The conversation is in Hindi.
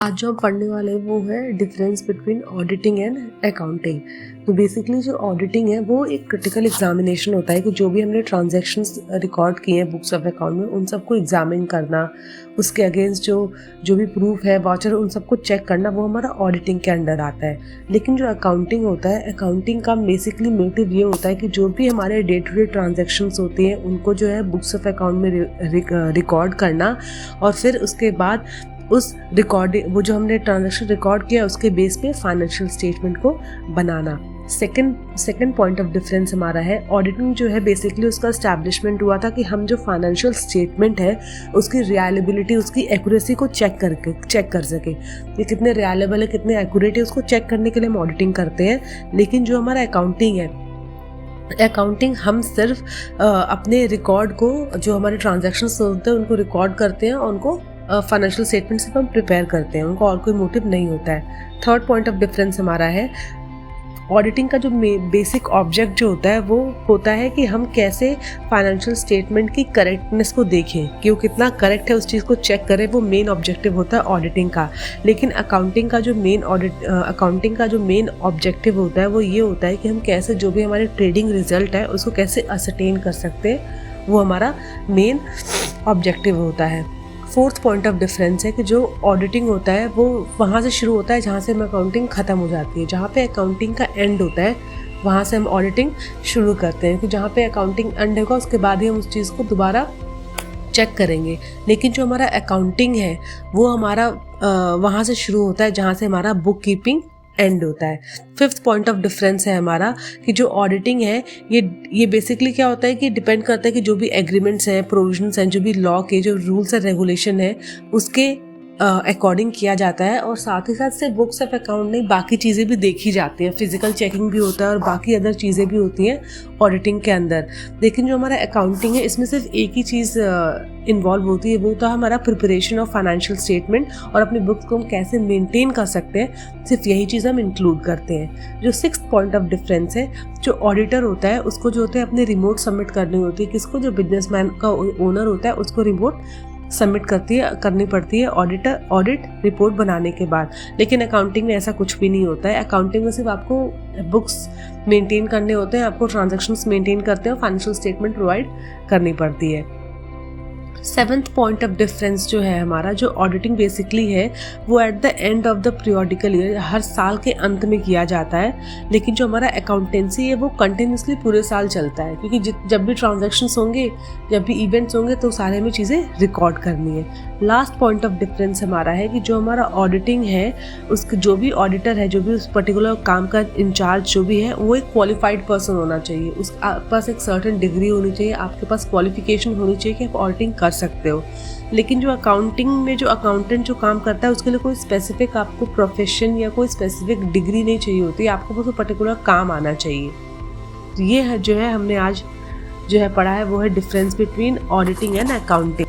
आज जो हम पढ़ने वाले हैं वो है difference between auditing and accounting. तो बेसिकली जो ऑडिटिंग है वो एक क्रिटिकल एग्जामिनेशन होता है कि जो भी हमने ट्रांजैक्शंस रिकॉर्ड किए हैं बुक्स ऑफ अकाउंट में उन सबको एग्जामिन करना, उसके अगेंस्ट जो भी प्रूफ है वाचर उन सबको चेक करना, वो हमारा ऑडिटिंग के अंडर आता है। लेकिन जो अकाउंटिंग होता है, अकाउंटिंग का बेसिकली मोटिव ये होता है कि जो भी हमारे डे टू डे ट्रांजेक्शन्स होती हैं उनको जो है बुक्स ऑफ अकाउंट में रिकॉर्ड करना और फिर उसके बाद उस रिकॉर्डिंग वो जो हमने ट्रांजैक्शन रिकॉर्ड किया उसके बेस पे फाइनेंशियल स्टेटमेंट को बनाना। सेकंड पॉइंट ऑफ डिफरेंस हमारा है ऑडिटिंग जो है बेसिकली उसका एस्टैब्लिशमेंट हुआ था कि हम जो फाइनेंशियल स्टेटमेंट है उसकी रिलायबिलिटी, उसकी एक्यूरेसी को चेक कर सके, ये कितने रिलायबल है, कितने एक्यूरेट है, उसको चेक करने के लिए हम ऑडिटिंग करते हैं। लेकिन जो हमारा अकाउंटिंग है, अकाउंटिंग हम सिर्फ अपने रिकॉर्ड को, जो हमारे ट्रांजैक्शंस होते हैं उनको रिकॉर्ड करते हैं और उनको फाइनेंशियल स्टेटमेंट से हम प्रिपेयर करते हैं, उनको और कोई मोटिव नहीं होता है। थर्ड पॉइंट ऑफ डिफरेंस हमारा है ऑडिटिंग का जो बेसिक ऑब्जेक्ट जो होता है वो होता है कि हम कैसे फाइनेंशियल स्टेटमेंट की करेक्टनेस को देखें कि वो कितना करेक्ट है, उस चीज़ को चेक करें, वो मेन ऑब्जेक्टिव होता है ऑडिटिंग का। लेकिन अकाउंटिंग का जो मेन ऑब्जेक्टिव होता है वो ये होता है कि हम कैसे जो भी हमारे ट्रेडिंग रिजल्ट है उसको कैसे असरटेन कर सकते हैं, वो हमारा मेन ऑब्जेक्टिव होता है। फोर्थ पॉइंट ऑफ डिफरेंस है कि जो ऑडिटिंग होता है वो वहाँ से शुरू होता है जहाँ से हम अकाउंटिंग ख़त्म हो जाती है। जहाँ पे अकाउंटिंग का एंड होता है वहाँ से हम ऑडिटिंग शुरू करते हैं कि जहाँ पे अकाउंटिंग एंड होगा उसके बाद ही हम उस चीज़ को दोबारा चेक करेंगे। लेकिन जो हमारा अकाउंटिंग है वो हमारा वहाँ से शुरू होता है जहाँ से हमारा बुक कीपिंग एंड होता है। फिफ्थ पॉइंट ऑफ डिफरेंस है हमारा कि जो ऑडिटिंग है ये बेसिकली क्या होता है कि डिपेंड करता है कि जो भी एग्रीमेंट्स हैं, प्रोविजंस हैं, जो भी लॉ के जो रूल्स एंड रेगुलेशन है उसके अकॉर्डिंग किया जाता है। और साथ ही साथ सिर्फ बुक्स ऑफ अकाउंट नहीं, बाकी चीज़ें भी देखी जाती हैं, फिजिकल चेकिंग भी होता है और बाकी अदर चीज़ें भी होती हैं ऑडिटिंग के अंदर। लेकिन जो हमारा अकाउंटिंग है इसमें सिर्फ एक ही चीज़ इन्वॉल्व होती है, वो तो हमारा प्रिपरेशन ऑफ फाइनेंशियल स्टेटमेंट और अपनी बुक्स को हम कैसे मेंटेन कर सकते हैं, सिर्फ यही चीज़ हम इंक्लूड करते हैं। जो सिक्स्थ पॉइंट ऑफ डिफरेंस है, जो ऑडिटर होता है उसको जो होते हैं अपने रिपोर्ट सबमिट करनी होती है। किसको? जो बिजनेसमैन का ओनर होता है उसको रिपोर्ट सबमिट करनी पड़ती है ऑडिट रिपोर्ट बनाने के बाद। लेकिन अकाउंटिंग में ऐसा कुछ भी नहीं होता है। अकाउंटिंग में सिर्फ आपको बुक्स मेंटेन करने होते हैं, आपको ट्रांजैक्शंस मेंटेन करते हैं और फाइनेंशियल स्टेटमेंट प्रोवाइड करनी पड़ती है। सेवन्थ पॉइंट ऑफ डिफरेंस जो है हमारा, जो ऑडिटिंग बेसिकली है वो at the end of the periodical year, हर साल के अंत में किया जाता है। लेकिन जो हमारा अकाउंटेंसी है वो कंटिन्यूसली पूरे साल चलता है, क्योंकि जब भी ट्रांजैक्शंस होंगे, जब भी इवेंट्स होंगे तो सारे में चीज़ें रिकॉर्ड करनी है। लास्ट पॉइंट ऑफ डिफरेंस हमारा है कि जो हमारा ऑडिटिंग है उसके जो भी ऑडिटर है, जो भी उस पर्टिकुलर काम का इंचार्ज जो भी है, वो एक क्वालिफाइड पर्सन होना चाहिए, उसके पास एक सर्टेन डिग्री होनी चाहिए, आपके पास क्वालिफिकेशन होनी चाहिए कि आप ऑडिटिंग कर सकते हो। लेकिन जो अकाउंटिंग में जो अकाउंटेंट जो काम करता है उसके लिए कोई स्पेसिफिक आपको प्रोफेशन या कोई स्पेसिफिक डिग्री नहीं चाहिए होती, आपको बस वो पर्टिकुलर काम आना चाहिए। तो ये है जो है हमने आज जो है पढ़ा है वो है difference between auditing and accounting.